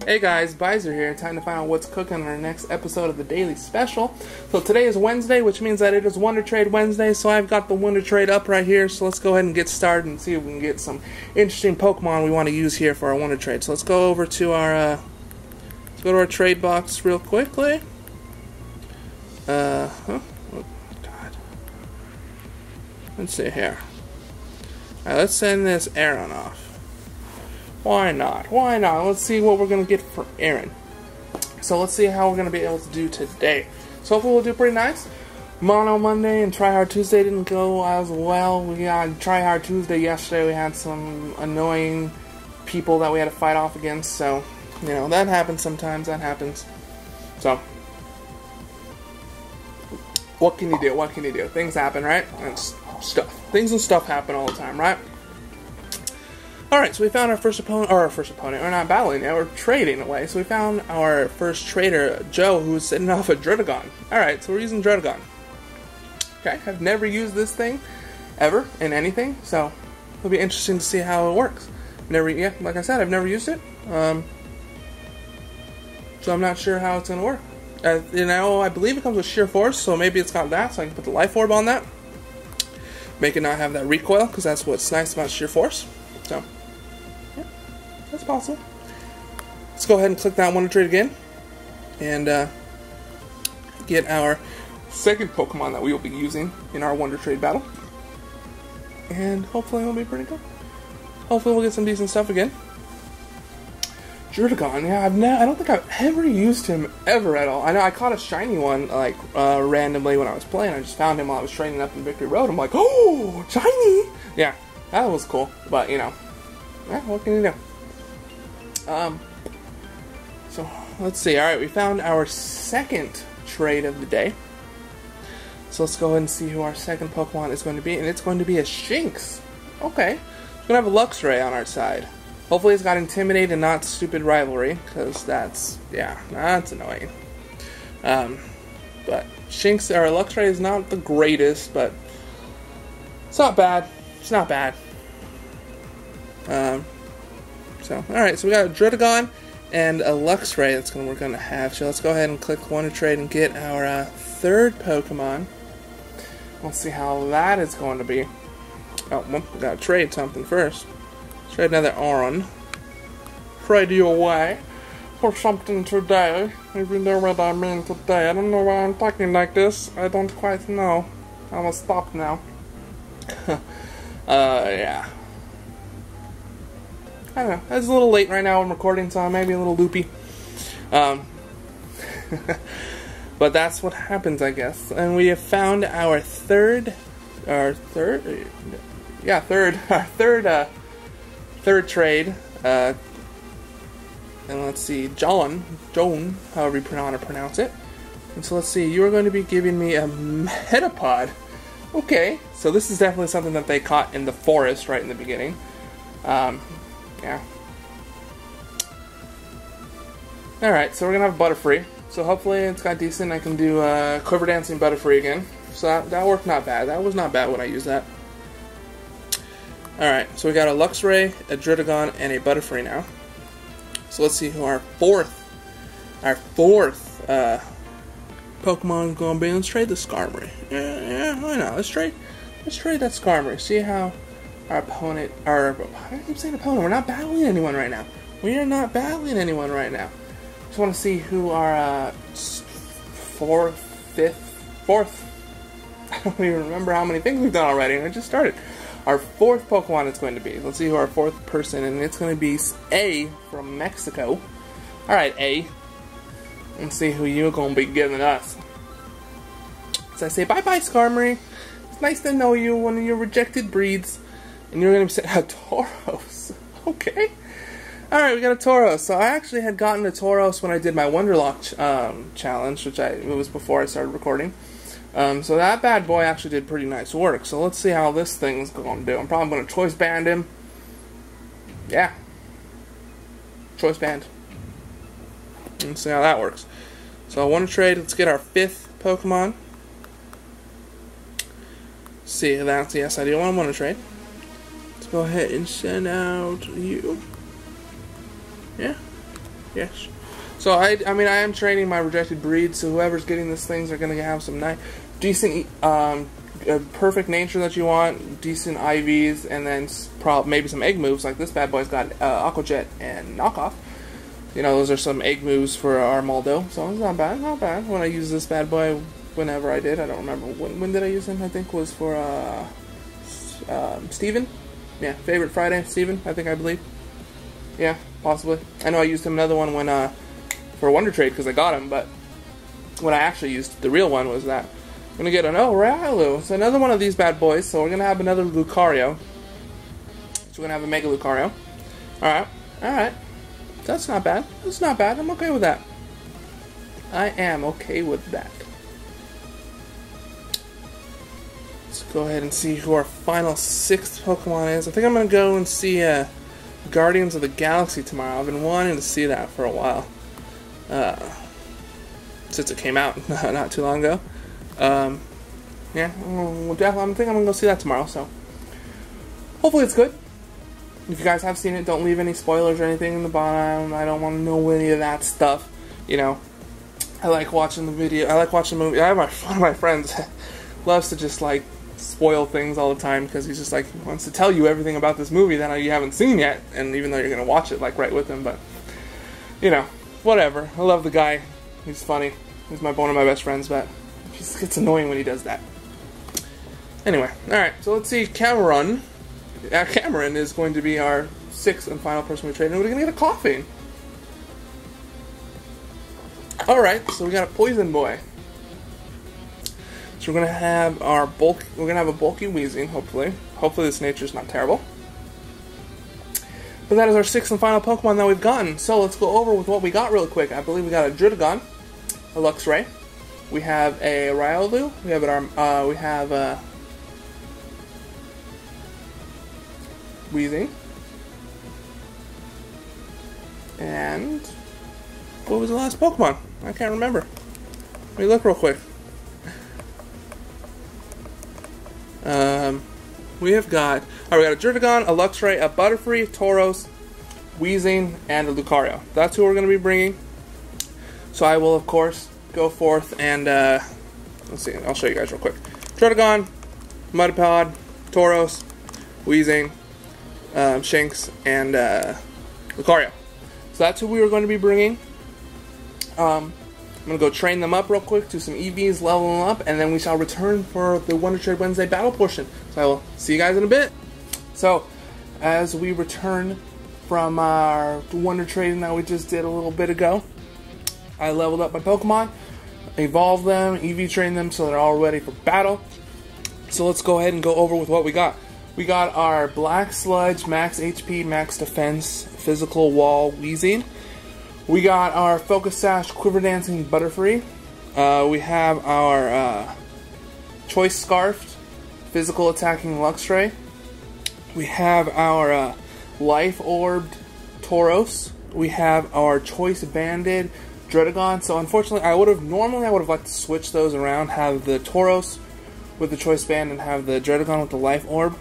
Hey guys, Bizer here. Time to find out what's cooking on our next episode of the Daily Special. So today is Wednesday, which means that it is Wondertrade Wednesday, so I've got the Wondertrade up right here, so let's go ahead and get started and see if we can get some interesting Pokemon we want to use here for our Wondertrade. So let's go over to our, trade box real quickly. Oh god. Let's see here. Alright, let's send this Aaron off. Why not? Why not? Let's see what we're going to get for Aaron. So let's see how we're going to be able to do today. So hopefully we'll do pretty nice. Mono Monday and Try Hard Tuesday didn't go as well. We got Try Hard Tuesday yesterday. We had some annoying people that we had to fight off against. So, you know, that happens sometimes. That happens. So, what can you do? What can you do? Things happen, right? And stuff. Things and stuff happen all the time, right? Alright, so we found our first opponent, we're not battling yet, we're trading away. So we found our first trader, Joe, who's sitting off a Druddigon. Alright, so we're using Druddigon. Okay, I've never used this thing, ever, in anything, so it'll be interesting to see how it works. Like I said, I've never used it, so I'm not sure how it's going to work. You know, I believe it comes with Sheer Force, so maybe it's got that, so I can put the Life Orb on that. Make it not have that recoil, because that's what's nice about Sheer Force. So, yeah, that's possible. Let's go ahead and click that Wondertrade again, and get our second Pokemon that we will be using in our Wondertrade battle. And hopefully it'll be pretty good. Hopefully we'll get some decent stuff again. Druddigon, yeah, I don't think I've ever used him ever at all. I know I caught a shiny one like randomly when I was playing. I just found him while I was training up in Victory Road. I'm like, oh, shiny! Yeah. That was cool, but you know, yeah, what can you do? So let's see. All right, we found our second trade of the day. So let's go ahead and see who our second Pokemon is going to be, and it's going to be a Shinx. Okay, we're gonna have a Luxray on our side. Hopefully, it's got Intimidate and not Stupid Rivalry, because that's annoying. But Shinx or Luxray is not the greatest, but it's not bad. It's not bad. Alright, so we got a Druddigon and a Luxray that's we're going to have. So let's go ahead and click Wondertrade and get our third Pokemon. Let's see how that is going to be. Oh, well, we got to trade something first. Let's trade another Aron. Trade you away for something today. If you know what I mean today. I don't know why I'm talking like this. I don't quite know. I'm gonna stop now. Yeah. I don't know. It's a little late right now. I'm recording, so I may be a little loopy. But that's what happens, I guess. And we have found our third trade. And let's see, Joan, however you want to pronounce it. And so let's see, you are going to be giving me a Metapod. Okay, so this is definitely something that they caught in the forest right in the beginning. Yeah. Alright, so we're going to have Butterfree. So hopefully it's got decent. I can do Quiver Dancing Butterfree again. So that worked not bad. That was not bad when I used that. Alright, so we got a Luxray, a Druddigon, and a Butterfree now. So let's see who our fourth Pokemon going to be. Let's trade the Skarmory. Yeah, why not? Let's trade that Skarmory. See how our opponent, I keep saying opponent, we're not battling anyone right now. We are not battling anyone right now. Just want to see who our fourth, I don't even remember how many things we've done already, and I just started. Our fourth Pokemon is going to be. Let's see who our fourth person, and it's going to be A from Mexico. Alright, A. Let's see who you're going to be giving us. So I say, bye-bye, Skarmory. It's nice to know you, one of your rejected breeds. And you're going to be saying, a Tauros. Okay. Alright, we got a Tauros. So I actually had gotten a Tauros when I did my Wonderlock challenge, which it was before I started recording. So that bad boy actually did pretty nice work. So let's see how this thing's going to do. I'm probably going to Choice Band him. Yeah. Choice Band. Let's see how that works. So I want to trade. Let's get our fifth Pokemon. See, that's yes, I do want to trade. Let's go ahead and send out you. Yeah. Yes. So I mean, I am training my rejected breed, so whoever's getting these things are going to have some nice, decent, perfect nature that you want, decent IVs, and then maybe some egg moves, like this bad boy's got Aquajet and Knockoff. You know, those are some egg moves for our Maldo, so it's not bad, not bad. When I use this bad boy, whenever I did, I don't remember, when did I use him? I think it was for, Steven? Yeah, Favorite Friday, Steven, I believe. Yeah, possibly. I know I used him another one when, for Wondertrade, because I got him, but what I actually used, the real one, was that. I'm going to get an, Railu. It's another one of these bad boys, so we're going to have another Lucario. So we're going to have a Mega Lucario. Alright, alright. That's not bad. That's not bad. I'm okay with that. I am okay with that. Let's go ahead and see who our final 6th Pokemon is. I think I'm going to go and see Guardians of the Galaxy tomorrow. I've been wanting to see that for a while. Since it came out not too long ago. Yeah, I think I'm going to go see that tomorrow, so hopefully it's good. If you guys have seen it, don't leave any spoilers or anything in the bottom. I don't want to know any of that stuff. You know, I like watching the video. I like watching the movie. I have one of my friends loves to just like spoil things all the time because he's just like wants to tell you everything about this movie that you haven't seen yet, and even though you're gonna watch it like right with him, but you know, whatever. I love the guy. He's funny. He's one of my best friends, but he just gets annoying when he does that. Anyway, all right. So let's see. Cameron is going to be our 6th and final person we trade, and we're gonna get a coffee. All right. So we got a Poison Boy. So we're gonna have a bulky Weezing, hopefully. Hopefully this nature's not terrible. But that is our 6th and final Pokemon that we've gotten. So let's go over with what we got real quick. I believe we got a Druddigon, a Luxray. We have a Riolu. We have a Weezing. And what was the last Pokemon? I can't remember. Let me look real quick. We have got, we got a Druddigon, a Luxray, a Butterfree, Tauros, Weezing, and a Lucario. That's who we're going to be bringing. So I will, of course, go forth and, let's see, I'll show you guys real quick. Druddigon, Mudpod, Tauros, Weezing, Shinx, and Lucario. So that's who we were going to be bringing. I'm going to go train them up real quick, do some EVs, level them up, and then we shall return for the Wondertrade Wednesday battle portion. So I will see you guys in a bit. So, as we return from our Wonder Trading that we just did a little bit ago, I leveled up my Pokemon, evolved them, EV trained them so they're all ready for battle. So let's go ahead and go over with what we got. We got our Black Sludge, Max HP, Max Defense, Physical Wall, Weezing. We got our Focus Sash, Quiver Dancing, Butterfree. We have our Choice Scarfed, Physical Attacking Luxray. We have our Life Orbed Tauros. We have our Choice Banded Druddigon. So unfortunately, normally I would have liked to switch those around, have the Tauros with the Choice Band and have the Druddigon with the Life Orb.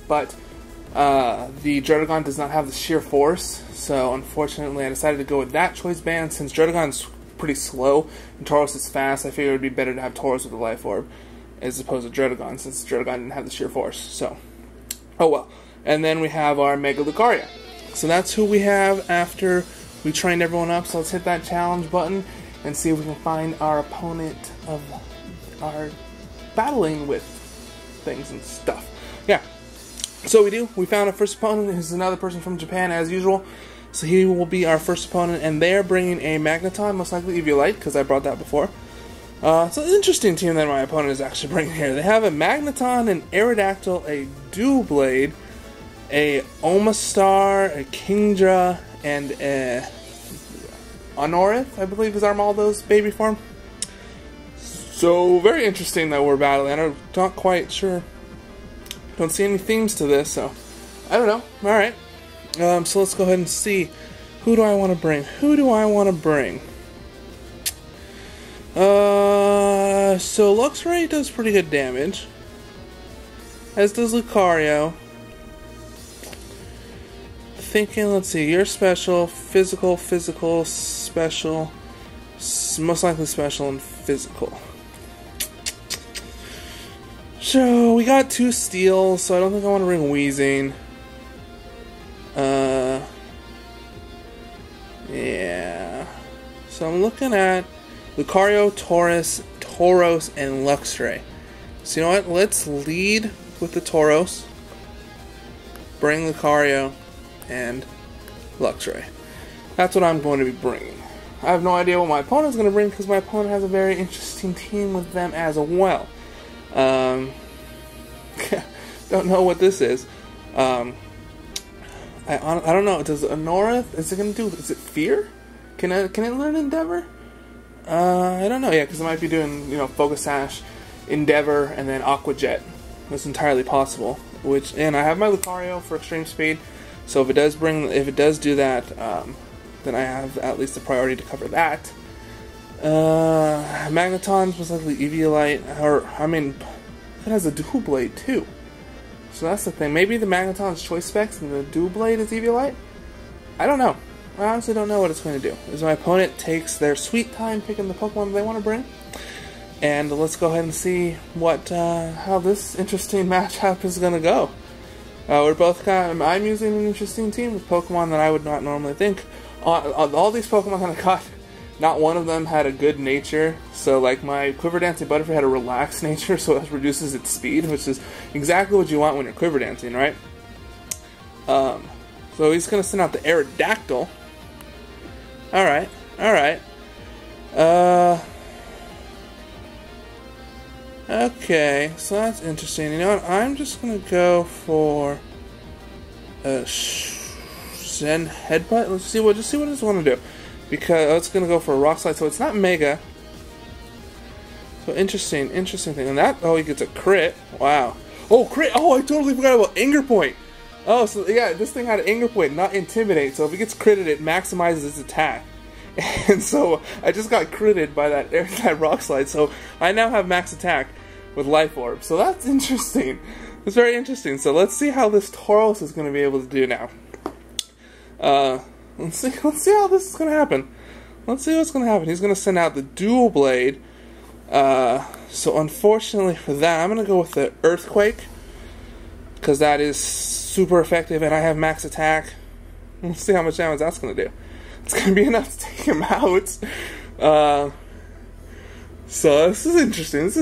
But the Druddigon does not have the sheer force, so unfortunately I decided to go with that Choice Band. Since Druddigon's pretty slow and Tauros is fast, I figured it would be better to have Tauros with the Life Orb as opposed to Druddigon, since Druddigon didn't have the sheer force. So, oh well. And then we have our Mega Lucario. So that's who we have after we trained everyone up. So let's hit that challenge button and see if we can find our opponent of our battling with things and stuff. Yeah. So we found our first opponent. This is another person from Japan as usual. So he will be our first opponent, and they're bringing a Magneton, most likely Eviolite, because I brought that before. It's an interesting team that my opponent is actually bringing here. They have a Magneton, an Aerodactyl, a Doublade, a Omastar, a Kingdra, and a Honorith, I believe is Armaldo's baby form. So very interesting that we're battling. I'm not quite sure. Don't see any themes to this, so I don't know. Alright. So let's go ahead and see. Who do I want to bring? Who do I want to bring? So Luxray does pretty good damage. As does Lucario. thinking, let's see, you're special, physical, special, most likely special, and physical. So, we got 2 steals, so I don't think I want to bring Wheezing. Yeah. So I'm looking at Lucario, Tauros, and Luxray. So you know what? Let's lead with the Tauros. Bring Lucario and Luxray. That's what I'm going to be bringing. I have no idea what my opponent's going to bring because my opponent has a very interesting team with them as well. Don't know what this is. I don't know. Does Anorith? Is it going to do? Is it Fear? Can it learn Endeavor? I don't know. Yeah, because it might be doing Focus Sash, Endeavor, and then Aqua Jet. That's entirely possible. And I have my Lucario for Extreme Speed. So if it does do that, then I have at least the priority to cover that. Magneton's most likely Eviolite, it has a Dual Blade too. So that's the thing. Maybe the Magneton's Choice Specs and the Dual Blade is Eviolite? I don't know. I honestly don't know what it's going to do. As my opponent takes their sweet time picking the Pokemon they want to bring. And let's go ahead and see how this interesting matchup is going to go. I'm using an interesting team with Pokemon that I would not normally think. All these Pokemon that I got, not one of them had a good nature. So like my Quiver Dancing Butterfree had a relaxed nature, so it reduces its speed, which is exactly what you want when you're Quiver Dancing, right? So he's going to send out the Aerodactyl. Alright. Okay, so that's interesting. You know what? I'm just going to go for a Zen Headbutt. Let's see what it's want to do. Because it's going to go for a Rock Slide, so it's not Mega. So interesting thing. And that, he gets a crit. Wow. Oh, crit! Oh, I totally forgot about Anger Point. Oh, so yeah, this thing had an Anger Point, not Intimidate. So if it gets critted, it maximizes its attack. And so I just got critted by that Rock Slide. So I now have max attack with Life Orb. So that's interesting. It's very interesting. So let's see how this Tauros is going to be able to do now. Let's see how this is going to happen. Let's see what's going to happen. He's going to send out the Dual Blade. So unfortunately for that, I'm going to go with the Earthquake, because that is super effective and I have max attack. Let's see how much damage that's going to do. It's going to be enough to take him out. So this is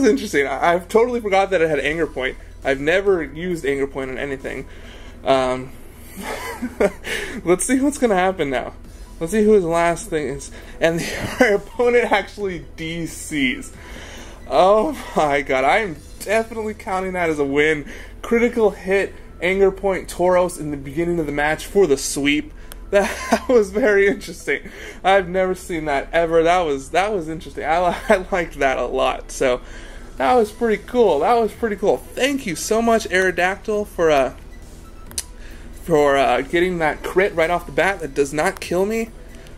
interesting. I've totally forgot that it had Anger Point. I've never used Anger Point on anything. Let's see what's going to happen now. Let's see who his last thing is. And our opponent actually DCs. Oh my god, I am definitely counting that as a win. Critical hit, Anger Point, Tauros in the beginning of the match for the sweep. That was very interesting. I've never seen that ever. That was interesting. I liked that a lot. So that was pretty cool. Thank you so much, Aerodactyl, for getting that crit right off the bat that does not kill me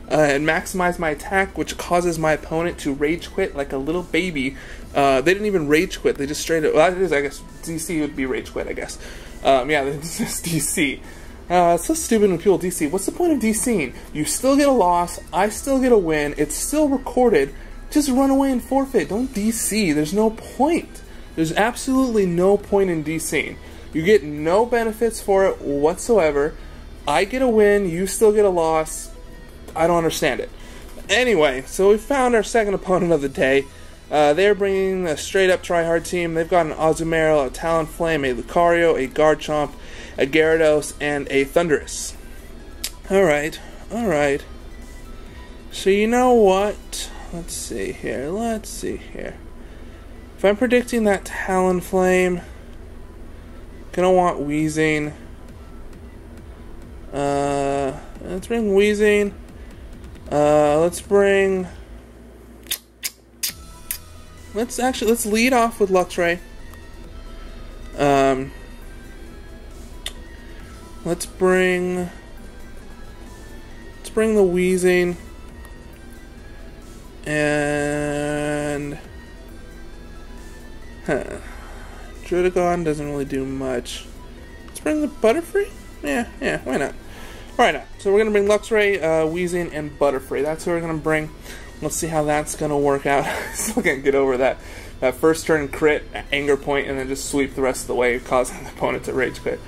and maximize my attack, which causes my opponent to rage quit like a little baby. They didn't even rage quit. They just straight up. Well, that is, I guess, DC would be rage quit. I guess. Yeah, it's just DC. It's so stupid when people DC. What's the point of DCing? You still get a loss, I still get a win, it's still recorded. Just run away and forfeit. Don't DC. There's no point. There's absolutely no point in DCing. You get no benefits for it whatsoever. I get a win, you still get a loss. I don't understand it. Anyway, so we found our second opponent of the day. They're bringing a straight-up try-hard team. They've got an Azumarill, a Talonflame, a Lucario, a Garchomp, a Gyarados, and a Thundurus. Alright. So you know what? Let's see here. If I'm predicting that Talonflame, gonna want Wheezing. Let's bring Wheezing. Let's lead off with Luxray. Let's bring the Wheezing, and Druddigon doesn't really do much. Let's bring the Butterfree? Yeah, why not? Alright, now, so we're going to bring Luxray, Weezing, and Butterfree. That's who we're going to bring. Let's see how that's going to work out. Still can't get over that first turn crit, anger point, and then just sweep the rest of the way, causing the opponent to rage quit.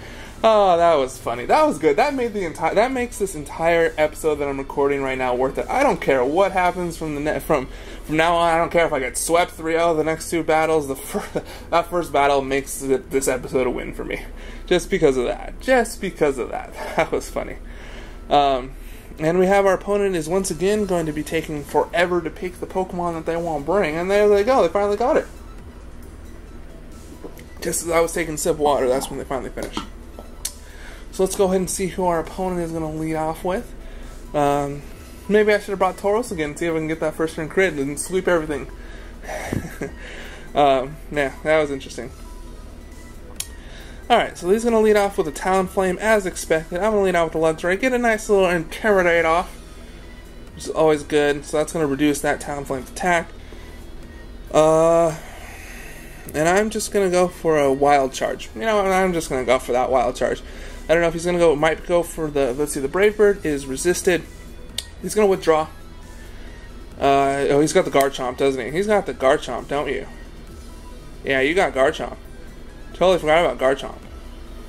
Oh, that was funny. That was good. That makes this entire episode that I'm recording right now worth it. I don't care what happens from now on. I don't care if I get swept 3-0 the next 2 battles. That first battle makes this episode a win for me. Just because of that. Just because of that. That was funny. And we have our opponent is once again going to be taking forever to pick the Pokemon that they want to bring. And there they go. They finally got it. Just as I was taking a sip of water, that's when they finally finished. So let's go ahead and see who our opponent is going to lead off with. Maybe I should have brought Tauros again and see if I can get that first turn crit and sweep everything. Yeah, that was interesting. Alright, so he's going to lead off with a Talonflame as expected. I'm going to lead off with the Luxray. Get a nice little Intimidate off, which is always good. So that's going to reduce that Talonflame's attack. And I'm just going to go for a Wild Charge. You know, I'm just going to go for that Wild Charge. I don't know if he's going to go, might go for the, let's see, the Brave Bird is resisted. He's going to withdraw. Oh, he's got the Garchomp, doesn't he? He's got the Garchomp, don't you? Yeah, you got Garchomp. Totally forgot about Garchomp.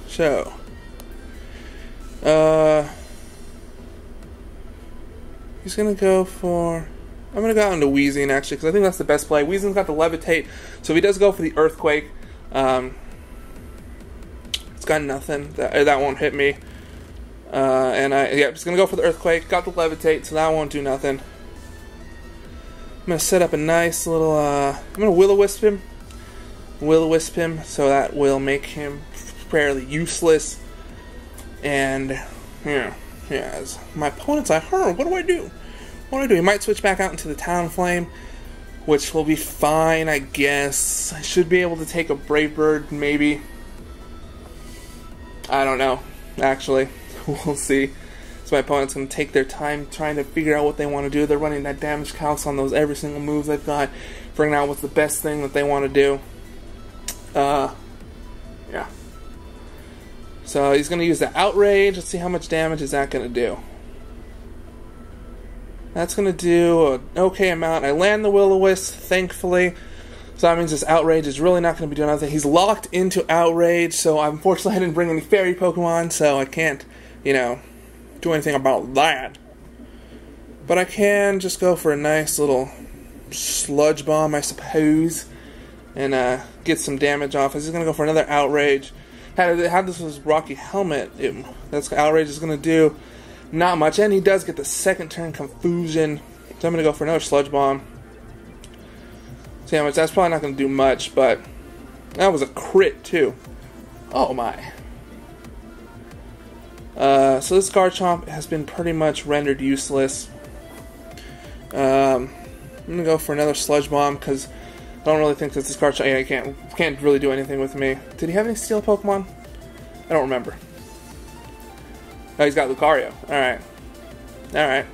So, he's going to go for, I'm going to go out into Weezing, actually, because I think that's the best play. Weezing's got the Levitate, so if he does go for the Earthquake, it's got nothing. That won't hit me. Yeah, just going to go for the Earthquake. Got the Levitate, so that won't do nothing. I'm going to set up a nice little, I'm going to Will-O-Wisp him. Will-O-Wisp him, so that will make him fairly useless. And, yeah, as my opponent's like, what do I do? What do I do? He might switch back out into the Talonflame, which will be fine, I guess. I should be able to take a Brave Bird, maybe. I don't know, actually. We'll see. So my opponent's going to take their time trying to figure out what they want to do. They're running that damage calcs on those every single move they've got, figuring out what's the best thing that they want to do. Yeah. So he's going to use the Outrage. Let's see how much damage is that going to do. That's going to do an okay amount. I land the Will-O-Wisp, thankfully. So that means this Outrage is really not going to be doing anything. He's locked into Outrage, so unfortunately I didn't bring any Fairy Pokemon, so I can't, you know, do anything about that. But I can just go for a nice little Sludge Bomb, I suppose, and get some damage off. He's going to go for another Outrage. Had this was Rocky Helmet, that's Outrage is going to do not much, and he does get the second turn Confusion. So I'm going to go for another Sludge Bomb. See how much, that's probably not going to do much, but that was a crit too. Oh my. So this Garchomp has been pretty much rendered useless. I'm going to go for another Sludge Bomb because I don't really think that this Garchomp, yeah, he can't really do anything with me. Did he have any Steel Pokemon? I don't remember. Oh, he's got Lucario. Alright. Alright.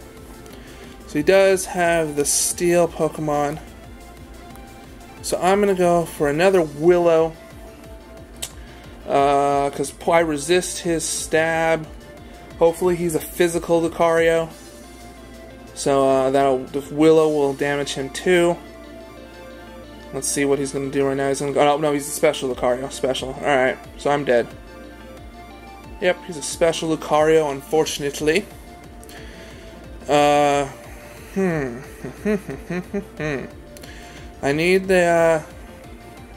So he does have the Steel Pokemon. So I'm going to go for another Willow. Because I resist his stab. Hopefully he's a physical Lucario. So the Willow will damage him too. Let's see what he's going to do right now. He's going to go. Oh, no, he's a special Lucario. Special. Alright, so I'm dead. Yep, he's a special Lucario, unfortunately. I need the,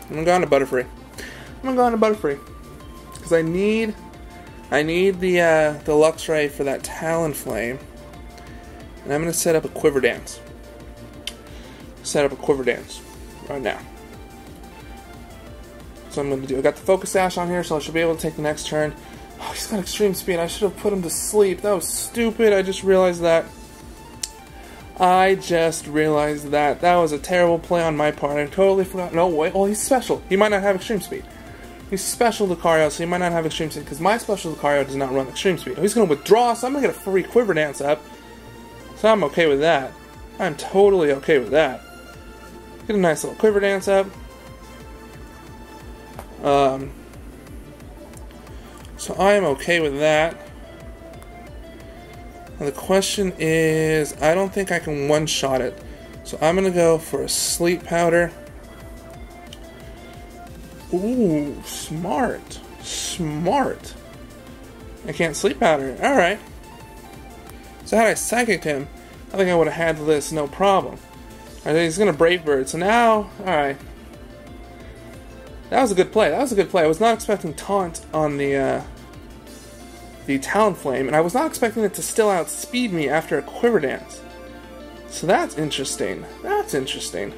I'm going to go on to Butterfree. I'm going to go on to Butterfree. Because I need the Luxray for that Talonflame. And I'm going to set up a Quiver Dance. Set up a Quiver Dance right now. So I'm going to do, I got the Focus Sash on here, so I should be able to take the next turn. Oh, he's got Extreme Speed. I should have put him to sleep. That was stupid. I just realized that. That was a terrible play on my part. I totally forgot. No, wait. Oh, he's special. He might not have Extreme Speed. He's special Lucario, so he might not have Extreme Speed, because my special Lucario does not run Extreme Speed. Oh, he's going to withdraw, so I'm going to get a free Quiver Dance up. So I'm okay with that. I'm totally okay with that. Get a nice little Quiver Dance up. So I am okay with that. Now the question is, I don't think I can one-shot it. So I'm going to go for a sleep powder. Ooh, smart. Smart. I can't sleep powder. Alright. So had I psychicked him, I think I would have handled this no problem. I think he's going to Brave Bird. So now, alright. That was a good play. That was a good play. I was not expecting taunt on the Talonflame, and I was not expecting it to still outspeed me after a Quiver Dance. So that's interesting. That's interesting.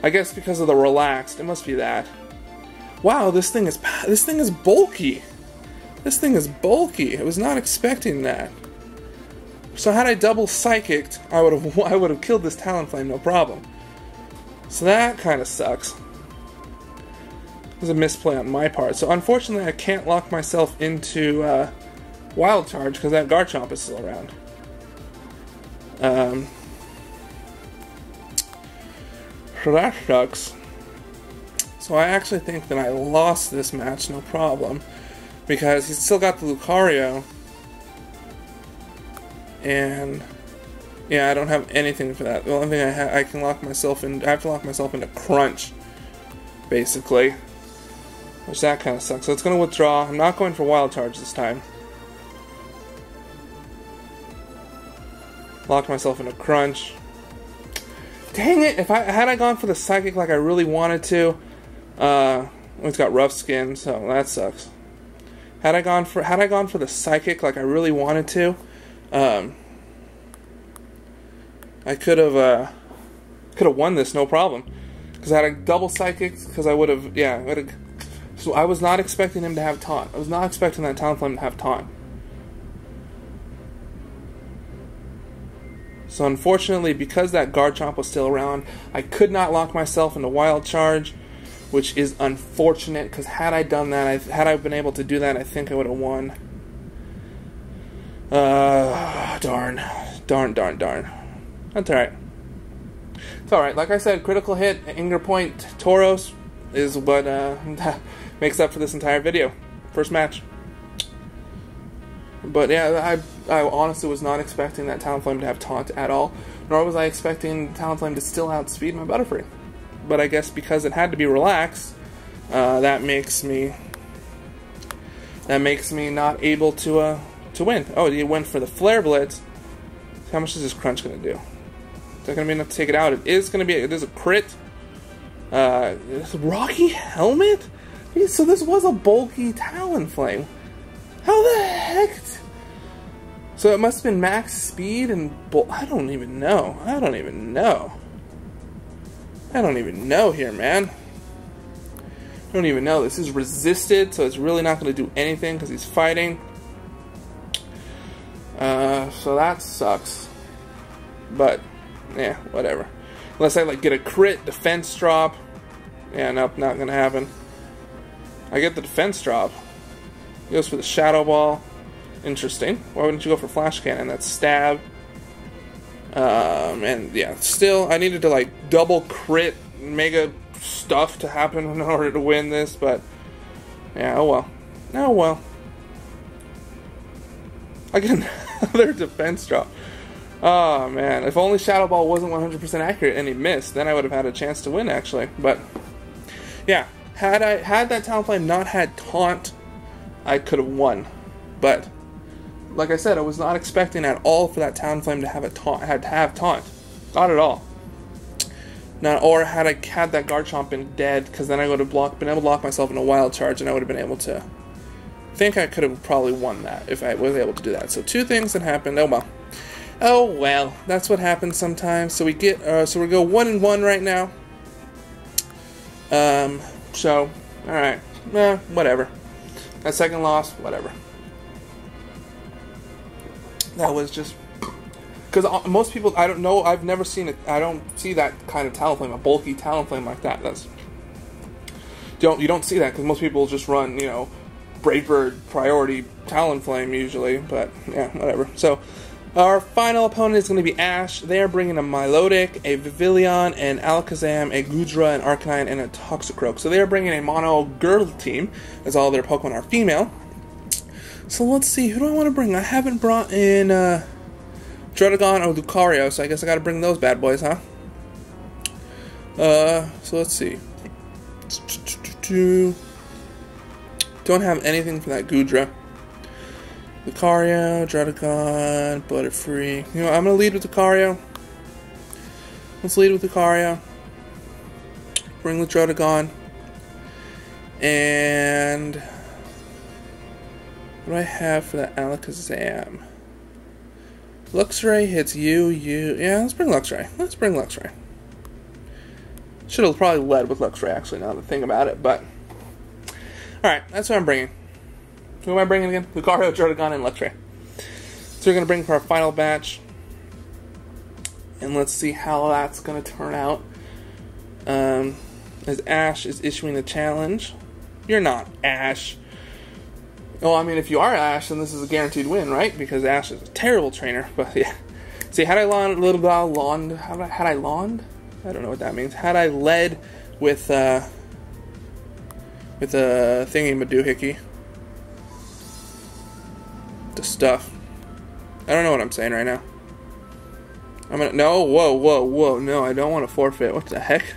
I guess because of the relaxed, it must be that. Wow, this thing is bulky. This thing is bulky. I was not expecting that. So had I double psychicked, I would have killed this Talonflame, no problem. So that kind of sucks. It was a misplay on my part. So unfortunately, I can't lock myself into Wild Charge because that Garchomp is still around. So that sucks. So I actually think that I lost this match, no problem, because he's still got the Lucario, and yeah, I don't have anything for that. The only thing I can lock myself in, I have to lock myself into Crunch, basically, which that kind of sucks. So it's going to withdraw. I'm not going for Wild Charge this time. Lock myself into Crunch. Dang it! Had I gone for the Psychic like I really wanted to. It's got Rough Skin, so that sucks. Had I gone for the Psychic like I really wanted to, I could have won this no problem. Because I had a double Psychic, because I would have, yeah. So I was not expecting him to have Taunt. I was not expecting that Talonflame to have Taunt. So unfortunately, because that Garchomp was still around, I could not lock myself into Wild Charge, which is unfortunate, because had I done that, had I been able to do that, I think I would have won. Darn. That's alright. It's alright. Like I said, critical hit, Anger Point, Tauros is what makes up for this entire video. First match. But yeah, I honestly was not expecting that Talonflame to have Taunt at all, nor was I expecting Talonflame to still outspeed my Butterfree. But I guess because it had to be relaxed, that makes me not able to win. Oh, you went for the Flare Blitz. How much is this Crunch gonna do? Is that gonna be enough to take it out? It is gonna be. It is a crit. This Rocky Helmet. So this was a bulky Talonflame. How the heck? So it must have been max speed and I don't even know. I don't even know here, man. I don't even know. This is resisted, so it's really not going to do anything because he's fighting. So that sucks. But, yeah, whatever. Unless I, like, get a crit defense drop. Yeah, nope, not going to happen. I get the defense drop. He goes for the Shadow Ball. Interesting. Why wouldn't you go for Flash Cannon? That's Stab. And yeah, still, I needed to like double crit mega stuff to happen in order to win this, but yeah, oh well. Oh well. I get another defense drop. Oh man, if only Shadow Ball wasn't 100% accurate and he missed, then I would have had a chance to win actually. But yeah, had that Talonflame not had Taunt, I could have won. But like I said, I was not expecting at all for that Talonflame to have Taunt. Not at all. Or had I had that Garchomp been dead, because then I would have been able to lock myself in a Wild Charge, and I would have been able to. I think I could have probably won that if I was able to do that. So two things that happened. Oh well. Oh well. That's what happens sometimes. So we get. So we go 1-1 right now. So all right. Whatever. That second loss. Whatever. That was just because most people, I don't know, I've never seen it. I don't see that kind of Talonflame, a bulky Talonflame like that. You don't see that because most people just run, you know, Brave Bird priority Talonflame usually. But yeah, whatever. So our final opponent is going to be Ash. They are bringing a Milotic, a Vivillon, an Alakazam, a Goodra, an Arcanine, and a Toxicroak. So they are bringing a mono girl team, as all their Pokemon are female. So let's see, who do I want to bring? I haven't brought in, Drotagon or Lucario, so I guess I gotta bring those bad boys, huh? So let's see. Don't have anything for that Goodra. Lucario, Drotagon, Butterfree. You know, I'm gonna lead with Lucario. Let's lead with Lucario. Bring the Drotagon. And what do I have for that Alakazam? Luxray hits you. Yeah, let's bring Luxray. Let's bring Luxray. Should have probably led with Luxray, actually, now that I think about it, but... Alright, that's what I'm bringing. Who am I bringing again? Lucario, Drotagon, and Luxray. So we're going to bring for our final batch. And let's see how that's going to turn out. As Ash is issuing the challenge. You're not Ash. Well, I mean, if you are Ash, then this is a guaranteed win, right? Because Ash is a terrible trainer. But yeah. See, had I lawned? Had I lawned? I don't know what that means. Had I led with a thingy Madoohickey, the stuff. I don't know what I'm saying right now. I'm gonna whoa, no, I don't want to forfeit. What the heck?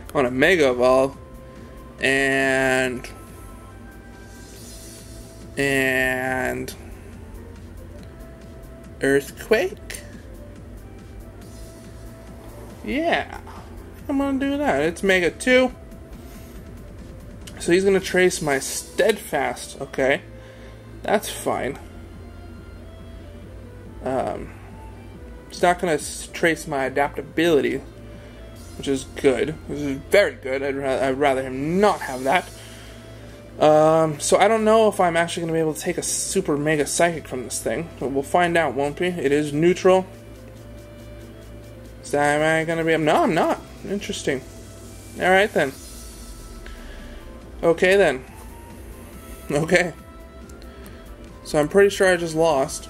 I want to Mega Evolve and Earthquake. Yeah, I'm gonna do that. It's Mega 2. So he's gonna trace my Steadfast. Okay, that's fine. It's not gonna trace my adaptability, which is good. Which is very good. I'd rather him not have that. So I don't know if I'm actually gonna be able to take a Super Mega Psychic from this thing, but we'll find out, won't we? It is neutral. So am I gonna be? No, I'm not. Interesting. All right then. Okay then. Okay. So I'm pretty sure I just lost.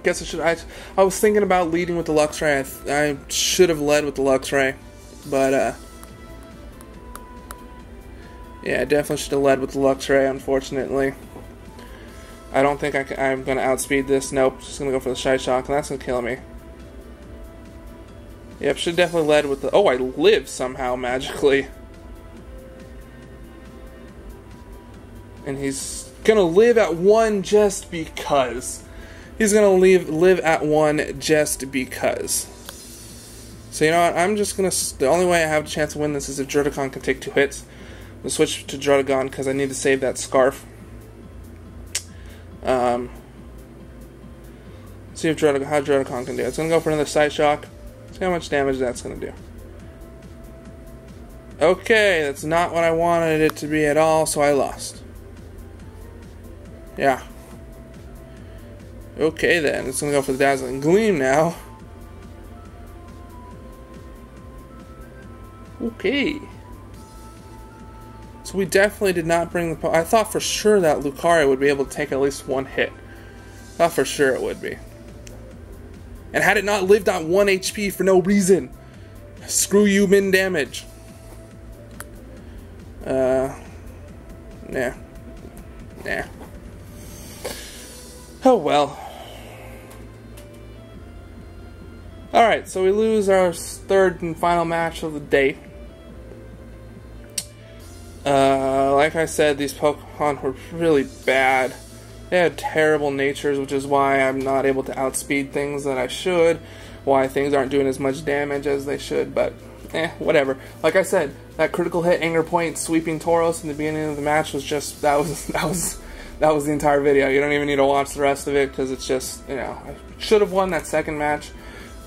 Guess I should. I was thinking about leading with the Luxray. I should have led with the Luxray, but yeah, I definitely should have led with the Luxray. Unfortunately, I don't think I'm gonna outspeed this. Nope, just gonna go for the Shy Shock, and that's gonna kill me. Yep, should definitely led with the. Oh, I live somehow magically. And he's gonna live at 1 just because. He's gonna live at 1 just because. So you know what? I'm just gonna. The only way I have a chance to win this is if Drotagon can take 2 hits. I'm gonna switch to Drotagon because I need to save that Scarf. See if how Drotagon can do. It's gonna go for another Side Shock. See how much damage that's gonna do. Okay, that's not what I wanted it to be at all, so I lost. Yeah. Okay then, it's gonna go for the Dazzling Gleam now. Okay. So we definitely did not bring the... I thought for sure that Lucario would be able to take at least 1 hit. Thought for sure it would be. And had it not lived on 1 HP for no reason. Screw you, min damage. Nah. Oh well. Alright, so we lose our 3rd and final match of the day. Like I said, these Pokemon were really bad. They had terrible natures, which is why I'm not able to outspeed things that I should. Why things aren't doing as much damage as they should, but whatever. Like I said, that critical hit Anger Point sweeping Tauros in the beginning of the match was just that was the entire video. You don't even need to watch the rest of it because it's just, you know, I should have won that 2nd match,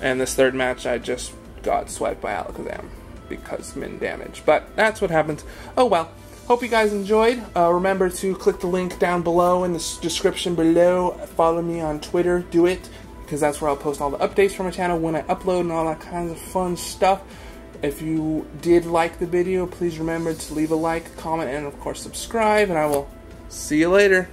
and this 3rd match I just got swiped by Alakazam because min damage. But that's what happens. Oh well. Hope you guys enjoyed. Remember to click the link down below in the description below. Follow me on Twitter. Do it, because that's where I'll post all the updates from my channel when I upload and all that kinds of fun stuff. If you did like the video, please remember to leave a like, comment, and of course subscribe, and I will see you later.